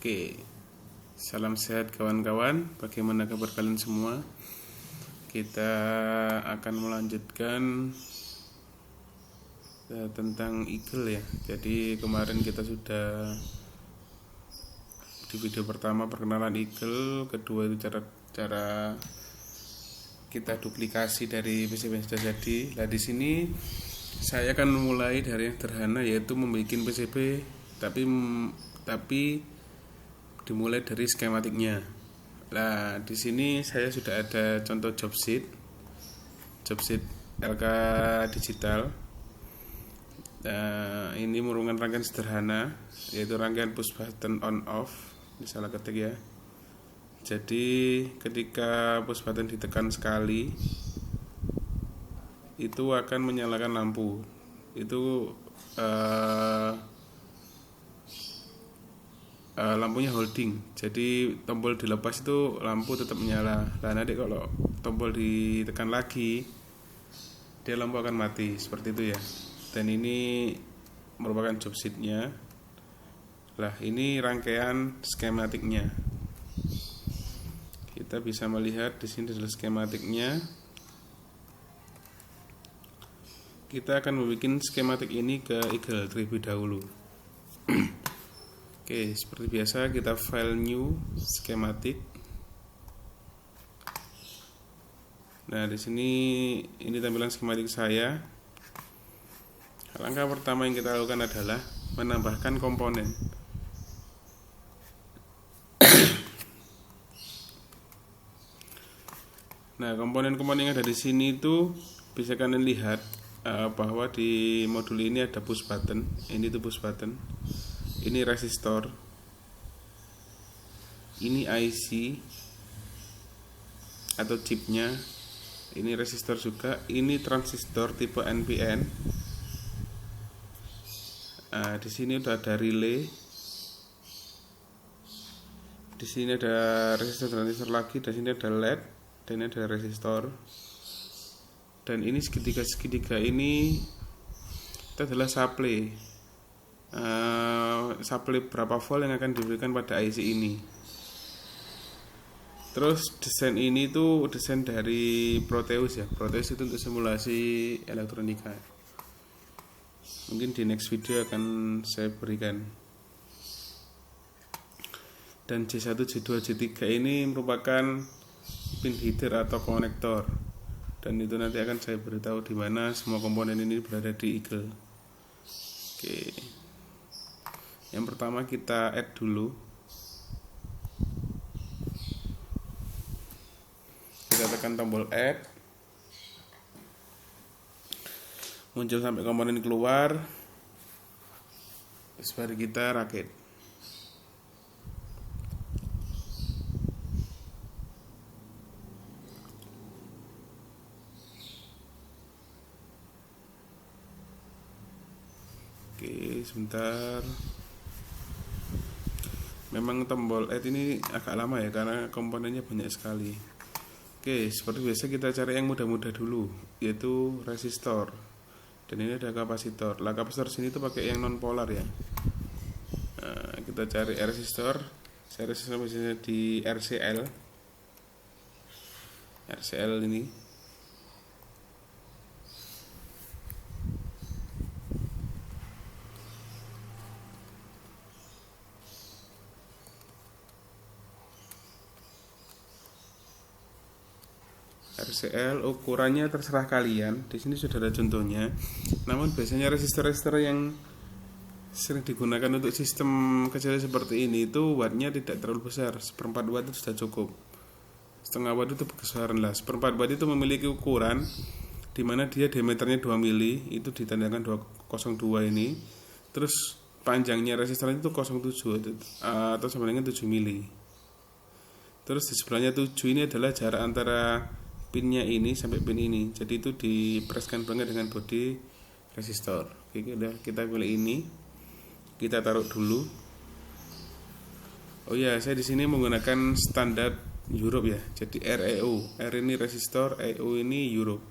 Oke, salam sehat kawan-kawan. Bagaimana kabar kalian semua? Kita akan melanjutkan tentang eagle ya. Jadi kemarin kita sudah di video pertama perkenalan eagle, kedua itu cara kita duplikasi dari PCB yang sudah jadi. Nah di sini saya akan mulai dari yang sederhana, yaitu membuat PCB tapi dimulai dari skematiknya. Nah, di sini saya sudah ada contoh job sheet LK digital. Nah, ini merupakan rangkaian sederhana, yaitu rangkaian push button on off. Ini salah ketik ya. Jadi ketika push button ditekan sekali, itu akan menyalakan lampu. Itu lampunya holding, jadi tombol dilepas itu lampu tetap menyala. Nah nanti kalau tombol ditekan lagi, dia lampu akan mati, seperti itu ya. Dan ini merupakan job sheetnya. Lah ini rangkaian skematiknya. Kita bisa melihat di sini adalah skematiknya. Kita akan membuat skematik ini ke eagle terlebih dahulu. Oke, seperti biasa kita file new schematic. Nah, di sini ini tampilan skematik saya. Langkah pertama yang kita lakukan adalah menambahkan komponen. Nah, komponen-komponen yang ada di sini itu bisa kalian lihat bahwa di modul ini ada push button. Ini tuh push button. Ini resistor, ini IC atau chipnya, ini resistor juga, ini transistor tipe NPN. Di sini udah ada relay, di sini ada resistor transistor lagi, di sini ada LED, dan ini ada resistor. Dan ini segitiga ini itu adalah supply. Supply berapa volt yang akan diberikan pada IC ini. Terus desain ini tuh desain dari Proteus ya. Proteus itu untuk simulasi elektronika. Mungkin di next video akan saya berikan. Dan J1, J2, J3 ini merupakan pin header atau konektor. Dan itu nanti akan saya beritahu di mana semua komponen ini berada di eagle. Oke. Yang pertama kita add dulu. Kita tekan tombol add. Muncul sampai komponen keluar. Terus baru kita rakit. Oke, sebentar. Memang tombol add ini agak lama ya karena komponennya banyak sekali. Oke, seperti biasa kita cari yang mudah-mudah dulu, yaitu resistor. Dan ini ada kapasitor. Lah kapasitor sini tuh pakai yang non polar ya. Nah, kita cari resistor. Saya resistor biasanya di RCL. RCL ini. RCL ukurannya terserah kalian. Di sini sudah ada contohnya. Namun biasanya resistor-resistor yang sering digunakan untuk sistem kecil seperti ini itu wattnya tidak terlalu besar. 1/4 watt itu sudah cukup. Setengah watt itu besaran lah. 1/4 watt itu memiliki ukuran di mana dia diameternya 2 mili, itu ditandakan 202 ini. Terus panjangnya resistornya itu 07 atau sama dengan 7 mili. Terus di sebelahnya 7 ini adalah jarak antara pinnya ini sampai pin ini. Jadi itu dipreskan banget dengan body resistor. Oke, kita pilih ini. Kita taruh dulu. Oh ya, saya di sini menggunakan standar Europe ya. Jadi REU. R ini resistor, EU ini Europe.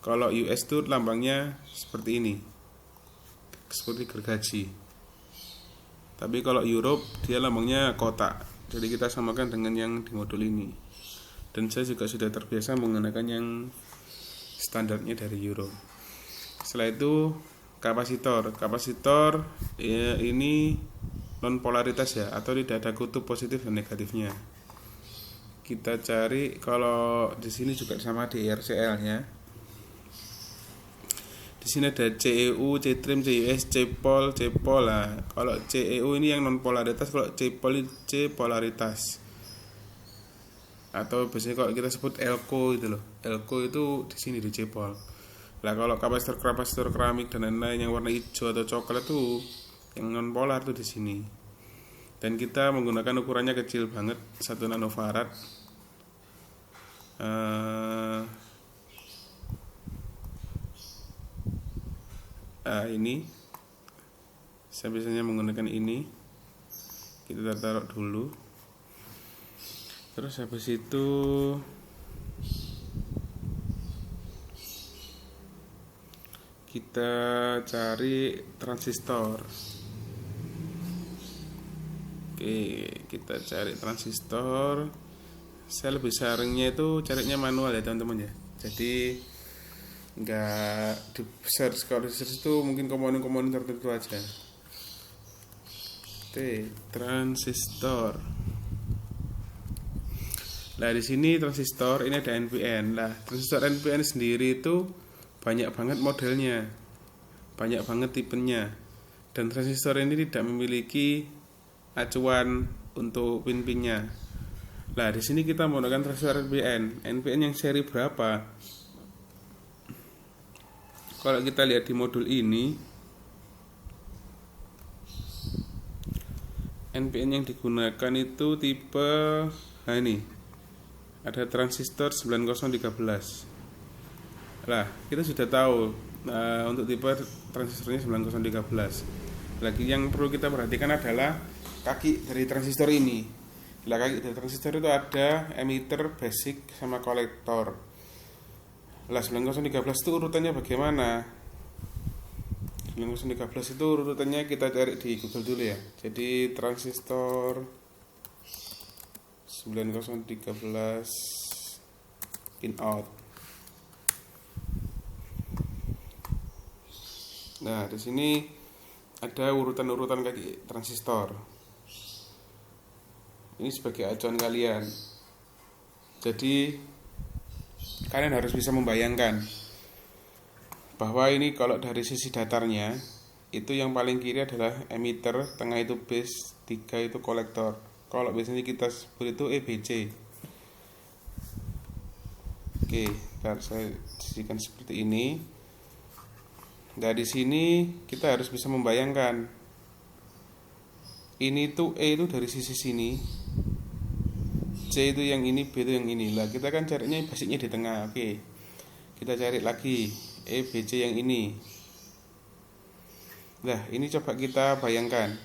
Kalau US itu lambangnya seperti ini. Seperti gergaji. Tapi kalau Europe dia lambangnya kotak. Jadi kita samakan dengan yang di modul ini. Dan saya juga sudah terbiasa menggunakan yang standarnya dari Europe. Setelah itu kapasitor. Kapasitor ya, ini non polaritas ya, atau tidak ada kutub positif dan negatifnya. Kita cari, kalau di sini juga sama di RCL-nya. Di sini ada CEU, C-trim, CUS, C-pol, C-pol lah. Kalau CEU ini yang non polaritas, kalau C-pol ini C polaritas. Atau biasanya kalau kita sebut elko itu loh. Elko itu di sini di C-pol. Lah kalau kapasitor keramik dan lain-lain yang warna hijau atau coklat itu yang non polar tuh di sini. Dan kita menggunakan ukurannya kecil banget, 1 nanofarad. Ini saya biasanya menggunakan ini. Kita taruh dulu. Terus habis itu kita cari transistor. Oke, kita cari transistor. Saya lebih saringnya itu carinya manual ya teman-teman ya. Jadi nggak di search. Kalau di search itu mungkin komponen-komponen tertentu aja. Oke, transistor. Nah di sini transistor ini ada NPN. Nah transistor NPN sendiri itu banyak banget modelnya, banyak banget tipenya. Dan transistor ini tidak memiliki acuan untuk pin-pinnya. Nah di sini kita menggunakan transistor NPN. NPN yang seri berapa? Kalau kita lihat di modul ini, NPN yang digunakan itu tipe, nah ini ada transistor 9013. Nah, kita sudah tahu untuk tipe transistornya 9013. Lagi yang perlu kita perhatikan adalah kaki dari transistor ini. Nah, kaki dari transistor itu ada emitter, basic, sama kolektor. Lah 9013 itu urutannya bagaimana? 9013 itu urutannya kita cari di Google dulu ya. Jadi transistor 9013 pin out. Nah, di sini ada urutan-urutan kaki transistor. Ini sebagai acuan kalian. Jadi kalian harus bisa membayangkan bahwa ini kalau dari sisi datarnya itu yang paling kiri adalah emitter, tengah itu base, 3 itu kolektor. Kalau biasanya kita sebut itu EBC. Oke, saya sisihkan seperti ini. Nah, di sini kita harus bisa membayangkan ini tuh E itu dari sisi sini, C itu yang ini, B itu yang ini. Lah kita kan carinya basicnya di tengah. Oke, kita cari lagi EBC yang ini. Nah ini coba kita bayangkan,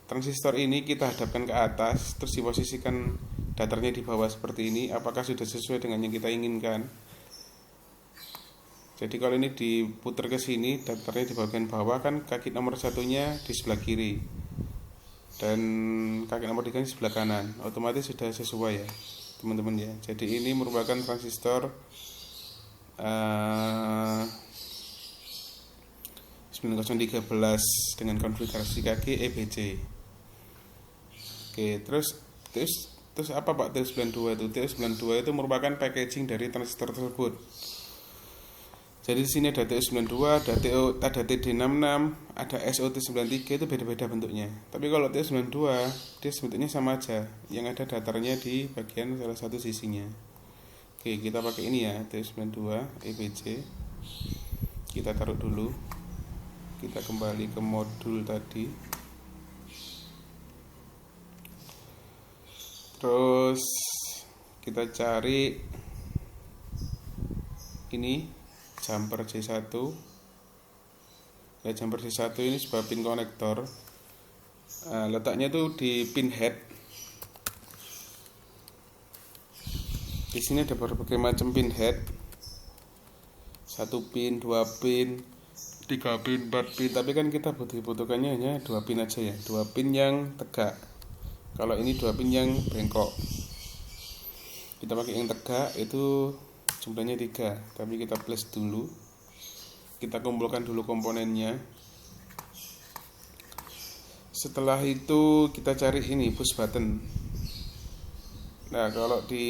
transistor ini kita hadapkan ke atas, terus diposisikan datarnya di bawah seperti ini. Apakah sudah sesuai dengan yang kita inginkan? Jadi kalau ini diputar ke sini, datarnya di bagian bawah, kan kaki nomor satunya di sebelah kiri dan kaki nomor 3 di sebelah kanan. Otomatis sudah sesuai ya teman-teman ya. Jadi ini merupakan transistor 9013 dengan konfigurasi kaki EBC. Oke, terus apa Pak TU92 itu? TU92 itu merupakan packaging dari transistor tersebut. Jadi di sini ada TU92, ada TD66, ada SOT93, itu beda-beda bentuknya. Tapi kalau TU92 dia sebetulnya sama aja, yang ada datarnya di bagian salah satu sisinya. Oke, kita pakai ini ya, TU92 EBC. Kita taruh dulu. Kita kembali ke modul tadi. Terus kita cari ini jumper C1. Nah, jumper C1 ini sebuah pin konektor. Letaknya tuh di pin head. Di sini ada berbagai macam pin head. 1 pin, 2 pin. 3 pin, 4 pin, tapi kan kita butuhkannya hanya 2 pin aja ya, 2 pin yang tegak. Kalau ini 2 pin yang bengkok, kita pakai yang tegak itu jumlahnya 3, tapi kita plus dulu, kita kumpulkan dulu komponennya. Setelah itu kita cari ini push button. Nah, kalau di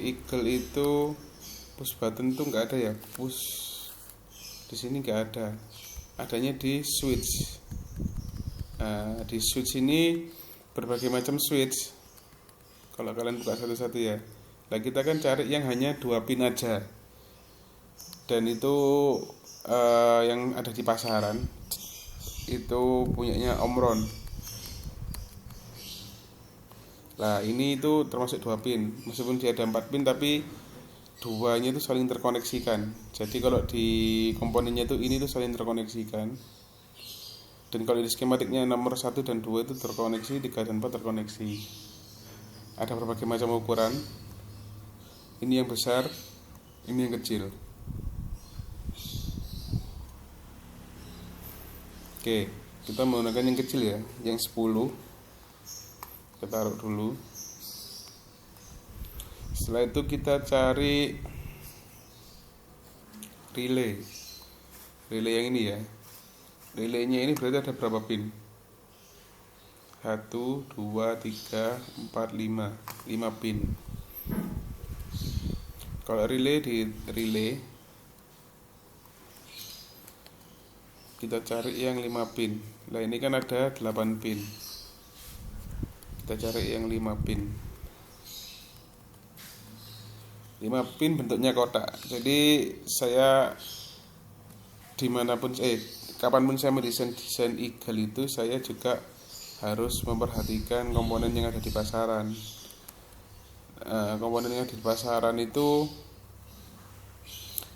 Eagle itu push button tuh nggak ada ya, push di sini nggak ada, adanya di switch. Nah, di switch ini berbagai macam switch. Kalau kalian buka satu-satu ya. Nah, kita kan cari yang hanya 2 pin aja. Dan itu yang ada di pasaran itu punyanya Omron. Nah, ini itu termasuk 2 pin. Meskipun dia ada 4 pin tapi duanya itu saling terkoneksikan. Jadi kalau di komponennya itu ini tuh saling terkoneksikan. Dan kalau di skematiknya nomor 1 dan 2 itu terkoneksi, 3 dan 4 terkoneksi. Ada berbagai macam ukuran. Ini yang besar, ini yang kecil. Oke, kita menggunakan yang kecil ya, yang 10. Kita taruh dulu. Setelah itu kita cari relay yang ini ya. Relaynya ini berarti ada berapa pin? 1, 2, 3, 4, 5 pin. Kalau relay kita cari yang 5 pin. Nah, ini kan ada 8 pin. Kita cari yang 5 pin. 5 pin bentuknya kotak. Jadi saya kapanpun saya mendesain Eagle itu, saya juga harus memperhatikan komponen yang ada di pasaran. Komponen yang ada di pasaran itu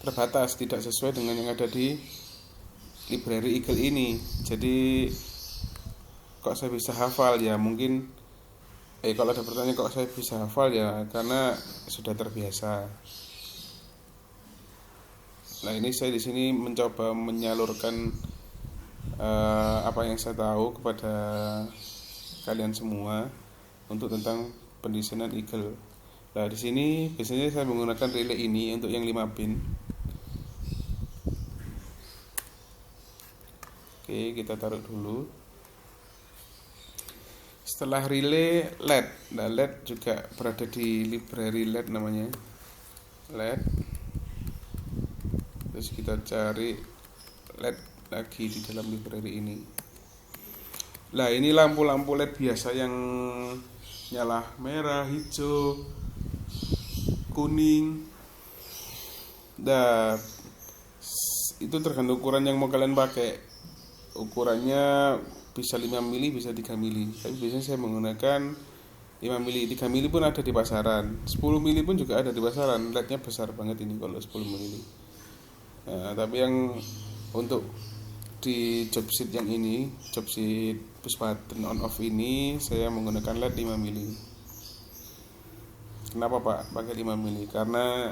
terbatas, tidak sesuai dengan yang ada di library Eagle ini. Jadi kok saya bisa hafal ya, mungkin kalau ada pertanyaan kok saya bisa hafal ya karena sudah terbiasa. Nah, ini saya di sini mencoba menyalurkan apa yang saya tahu kepada kalian semua untuk tentang pendesainan Eagle. Nah, di sini biasanya saya menggunakan relay ini untuk yang 5 pin. Oke, kita taruh dulu. Setelah relay, LED. Nah, LED juga berada di library LED namanya. LED. Terus kita cari LED lagi di dalam library ini. Nah, ini lampu-lampu LED biasa yang nyala merah, hijau, kuning. Nah, itu tergantung ukuran yang mau kalian pakai. Ukurannya bisa 5 mili, bisa 3 mili. Tapi biasanya saya menggunakan 5 mili. 3 mili pun ada di pasaran. 10 mili pun juga ada di pasaran. LED-nya besar banget ini kalau 10 mili. Nah, tapi yang untuk di job sheet yang ini, job sheet push button on off ini, saya menggunakan LED 5 mili. Kenapa Pak pakai 5 mili? Karena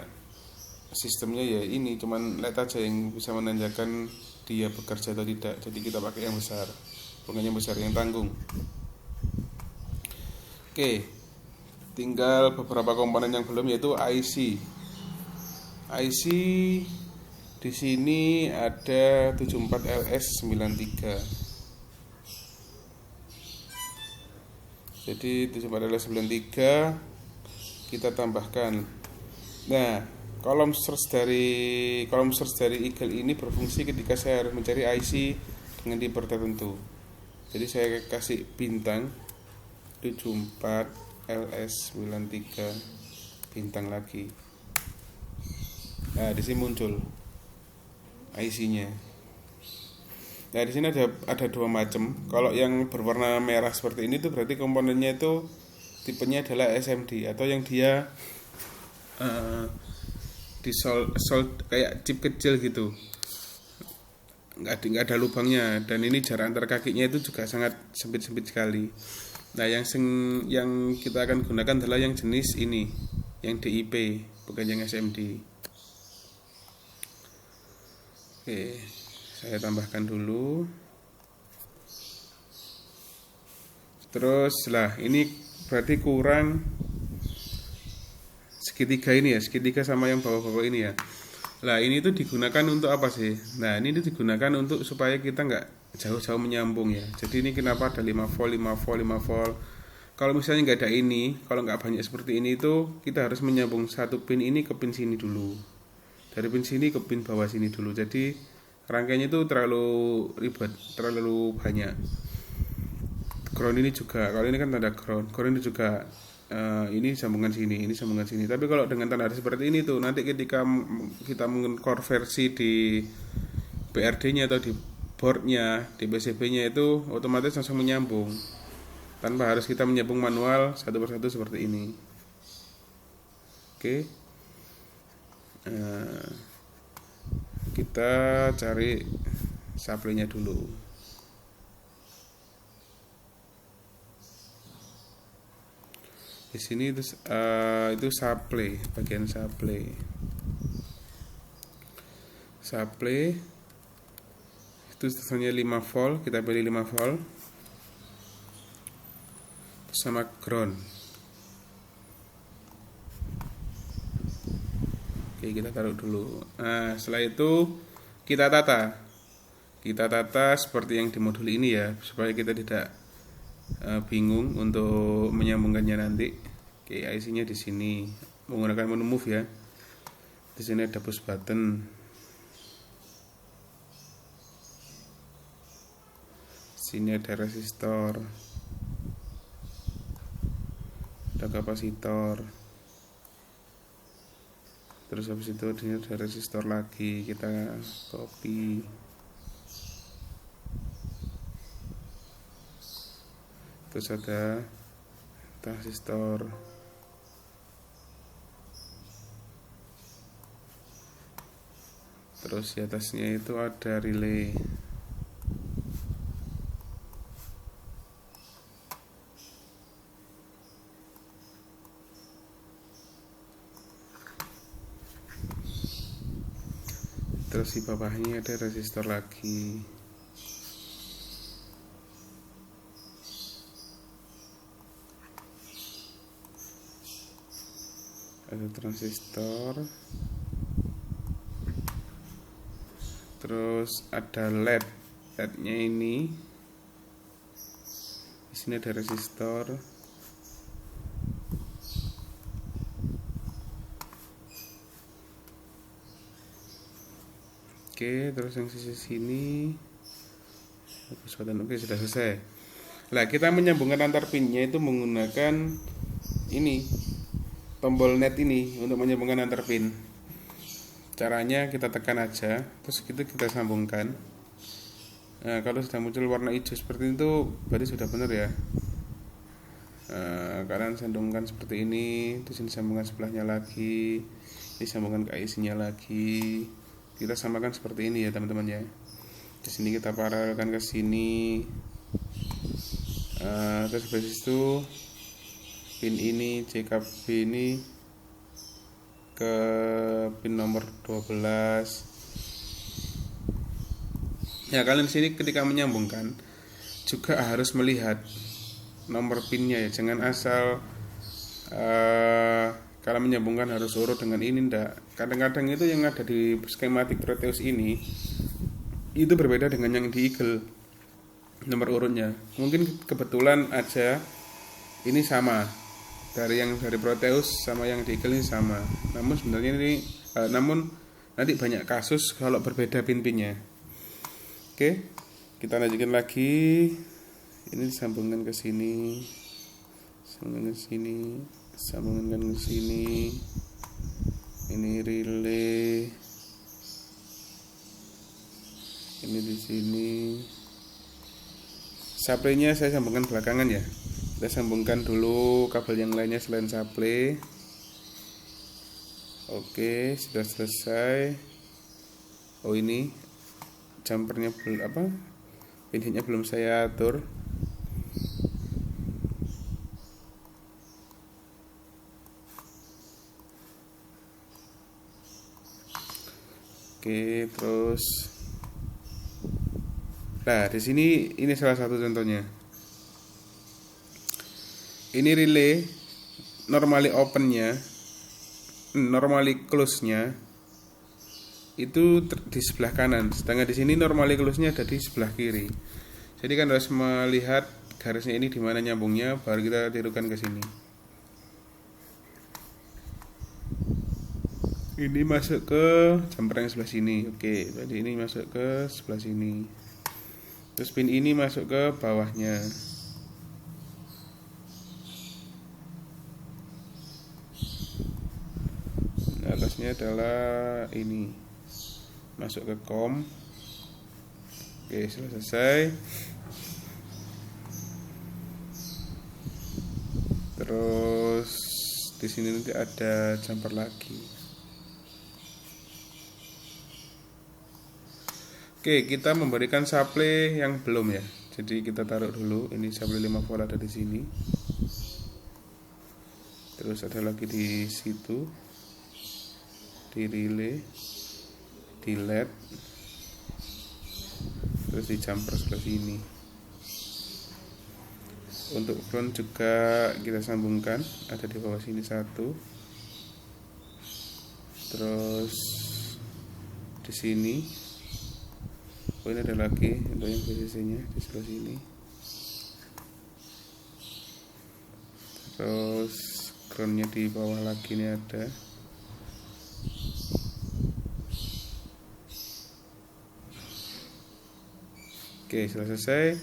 sistemnya ya ini cuman LED aja yang bisa menandakan dia bekerja atau tidak. Jadi kita pakai yang besar, bukan yang besar, yang tanggung. Oke, tinggal beberapa komponen yang belum, yaitu IC. IC di sini ada 74LS93. Jadi 74LS93 kita tambahkan. Nah, kolom search dari Eagle ini berfungsi ketika saya harus mencari IC dengan tipe tertentu. Jadi saya kasih bintang 74LS93 bintang lagi. Nah, di sini muncul IC-nya. Nah, di sini ada 2 macam. Kalau yang berwarna merah seperti ini tuh berarti komponennya itu tipenya adalah SMD, atau yang dia di sold kayak chip kecil gitu, nggak ada lubangnya, dan ini jarak antar kakinya itu juga sangat sempit sekali. Nah, yang kita akan gunakan adalah yang jenis ini, yang DIP, bukan yang SMD. Oke, Saya tambahkan dulu. Terus lah, ini berarti kurang segitiga ini ya, segitiga sama yang bawah-bawah ini ya. Lah ini tuh digunakan untuk apa sih? Nah ini tuh digunakan untuk supaya kita nggak jauh-jauh menyambung ya. Jadi ini kenapa ada 5 volt, 5 volt, 5 volt. Kalau misalnya nggak ada ini, kalau nggak banyak seperti ini itu kita harus menyambung satu pin ini ke pin sini dulu. Dari pin sini ke pin bawah sini dulu. Jadi rangkaiannya itu terlalu ribet, terlalu banyak. Ground ini juga, kalau ini kan tanda ground ini juga ini sambungan sini, ini sambungan sini. Tapi kalau dengan tanda seperti ini tuh nanti ketika kita mengkonversi di BRD-nya atau di boardnya, di PCB-nya itu otomatis langsung menyambung tanpa harus kita menyambung manual satu persatu seperti ini. Oke, kita cari supply-nya dulu. Di sini itu supply, bagian supply itu sebenarnya 5 volt, kita pilih 5 volt sama ground. Oke, kita taruh dulu. Nah setelah itu kita tata seperti yang di modul ini ya, supaya kita tidak bingung untuk menyambungkannya nanti. Oke, IC-nya di sini menggunakan menu move ya. Di sini ada push button. Sini ada resistor, ada kapasitor. Terus habis itu ini ada resistor lagi, kita copy. Terus ada transistor. Terus di atasnya itu ada relay. Terus di bawahnya ada resistor lagi. Ada transistor. Terus ada LED-nya ini. Di sini ada resistor. Oke, terus yang sisi sini. Oke, sudah selesai. Nah, kita menyambungkan antar pinnya itu menggunakan ini, tombol net ini untuk menyambungkan antar pin. Caranya kita tekan aja, terus kita sambungkan. Nah, kalau sudah muncul warna hijau seperti itu, berarti sudah benar ya. Kalian sambungkan seperti ini, terus ini sambungan sebelahnya lagi, ini sambungan ke IC-nya lagi. Kita samakan seperti ini ya teman-teman ya. Di sini kita paralelkan ke sini. Terus habis itu pin ini CKB ini ke pin nomor 12. Ya, kalian sini ketika menyambungkan juga harus melihat nomor pinnya ya. Jangan asal kalau menyambungkan harus urut dengan ini, ndak. Kadang-kadang itu yang ada di skematik Proteus ini itu berbeda dengan yang di Eagle nomor urutnya. Mungkin kebetulan aja ini sama, dari yang dari Proteus sama yang di Eagle ini sama. Namun sebenarnya ini namun nanti banyak kasus kalau berbeda pin-pinnya. Oke, kita lanjutkan lagi. Ini disambungkan ke sini, sambungkan ke sini, sambungkan ke sini. Ini relay, ini di sini. Supply-nya saya sambungkan belakangan ya. Kita sambungkan dulu kabel yang lainnya selain supply. Oke, sudah selesai. Oh, ini jumpernya belum pinnya belum saya atur. Oke, terus Nah, di sini ini salah satu contohnya. Ini relay normally open-nya, normally close-nya itu di sebelah kanan, sedangkan di sini normally close-nya ada di sebelah kiri. Jadi kan harus melihat garisnya ini di mana nyambungnya, baru kita tirukan ke sini. Ini masuk ke jumper yang sebelah sini. Oke, jadi ini masuk ke sebelah sini. Terus pin ini masuk ke bawahnya. Atasnya adalah ini, masuk ke COM. Oke, selesai. Terus di sini nanti ada jumper lagi. Oke, kita memberikan supply yang belum ya. Jadi kita taruh dulu. Ini supply 5 volt ada di sini. Terus ada lagi di situ, di relay, di LED, terus di jumper sebelah sini. Untuk ground juga kita sambungkan, ada di bawah sini satu, terus di sini. Oh, ini ada lagi untuk yang VCC-nya di sebelah sini. Terus groundnya di bawah lagi ini ada. Oke, selesai.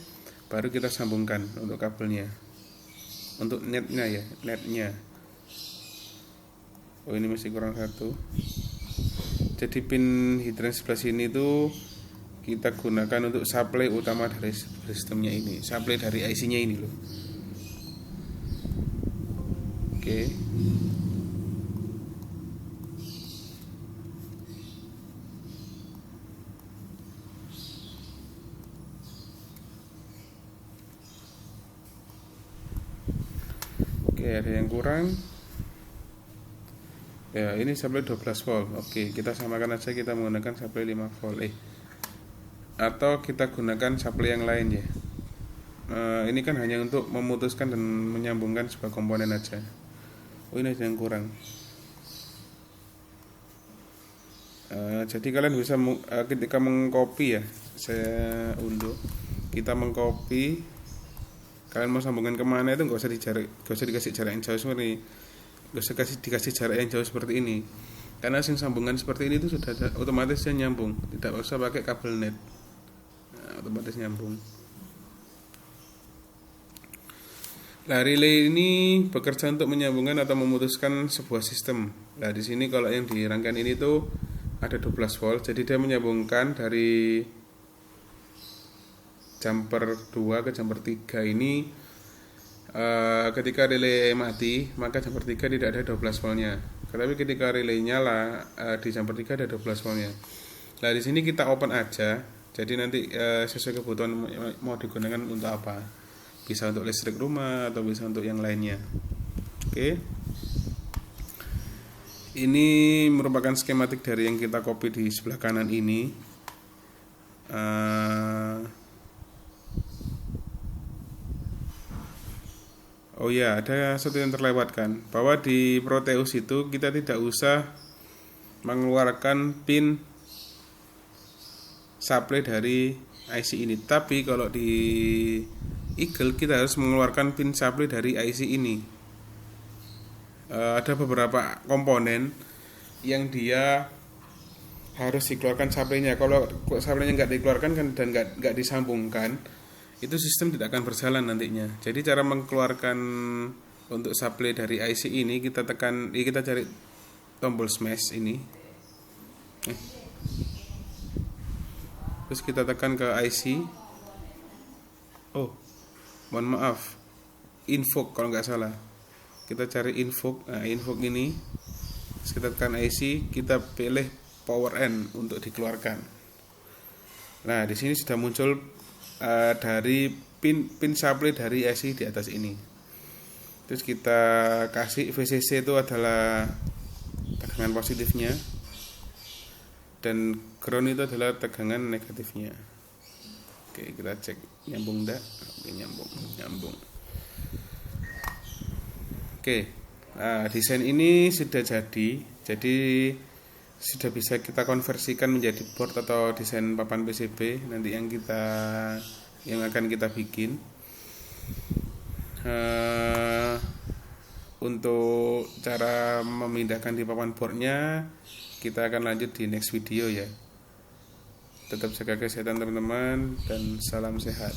Baru kita sambungkan untuk kabelnya, untuk netnya ya, netnya. Oh, ini masih kurang satu. Jadi pin hidran sebelah sini itu kita gunakan untuk supply utama dari sistemnya ini, supply dari IC-nya ini loh. Oke. Oke, ada yang kurang. Ya, ini supply 12 volt. Oke, kita samakan aja, kita menggunakan supply 5 volt. Atau kita gunakan supply yang lain ya. Ini kan hanya untuk memutuskan dan menyambungkan sebuah komponen aja. Oh, ini ada yang kurang. Jadi kalian bisa ketika mengcopy ya, saya unduh. Kita mengcopy, kalian mau sambungkan kemana itu nggak usah dikasih jarak yang jauh seperti ini, nggak usah dikasih jarak yang jauh seperti ini, karena sambungan seperti ini itu sudah otomatis nyambung, tidak usah pakai kabel net. Otomatis nyambung. Nah, relay ini bekerja untuk menyambungkan atau memutuskan sebuah sistem. Nah, di sini kalau yang di rangkaian ini tuh ada 12 volt, jadi dia menyambungkan dari jumper 2 ke jumper 3 ini. Ketika relay mati, maka jumper 3 tidak ada 12 voltnya. Tetapi ketika relay nyala, di jumper 3 ada 12 voltnya. Nah, di sini kita open aja. Jadi nanti sesuai kebutuhan mau digunakan untuk apa. Bisa untuk listrik rumah atau bisa untuk yang lainnya. Oke. Ini merupakan skematik dari yang kita copy di sebelah kanan ini. Oh ya, ada satu yang terlewatkan, bahwa di Proteus itu kita tidak usah mengeluarkan pin supply dari IC ini. Tapi kalau di Eagle kita harus mengeluarkan pin supply dari IC ini. Ada beberapa komponen yang dia harus dikeluarkan supply-nya. Kalau supply-nya nggak dikeluarkan kan, dan nggak disambungkan, itu sistem tidak akan berjalan nantinya. Jadi cara mengeluarkan untuk supply dari IC ini, kita cari tombol smash ini. Terus kita tekan ke IC. Oh, mohon maaf, invoke kalau nggak salah. Kita cari invoke. Nah, invoke ini. Terus kita tekan IC, kita pilih power N untuk dikeluarkan. Nah, di sini sudah muncul dari pin supply dari IC di atas ini. Terus kita kasih VCC itu adalah tegangan positifnya, dan ground itu adalah tegangan negatifnya. Oke, kita cek nyambung enggak? Oke, nyambung. Oke, nah, desain ini sudah jadi sudah bisa kita konversikan menjadi board atau desain papan PCB nanti yang akan kita bikin. Eh, untuk cara memindahkan di papan boardnya kita akan lanjut di next video ya. Tetap jaga kesehatan teman-teman dan salam sehat.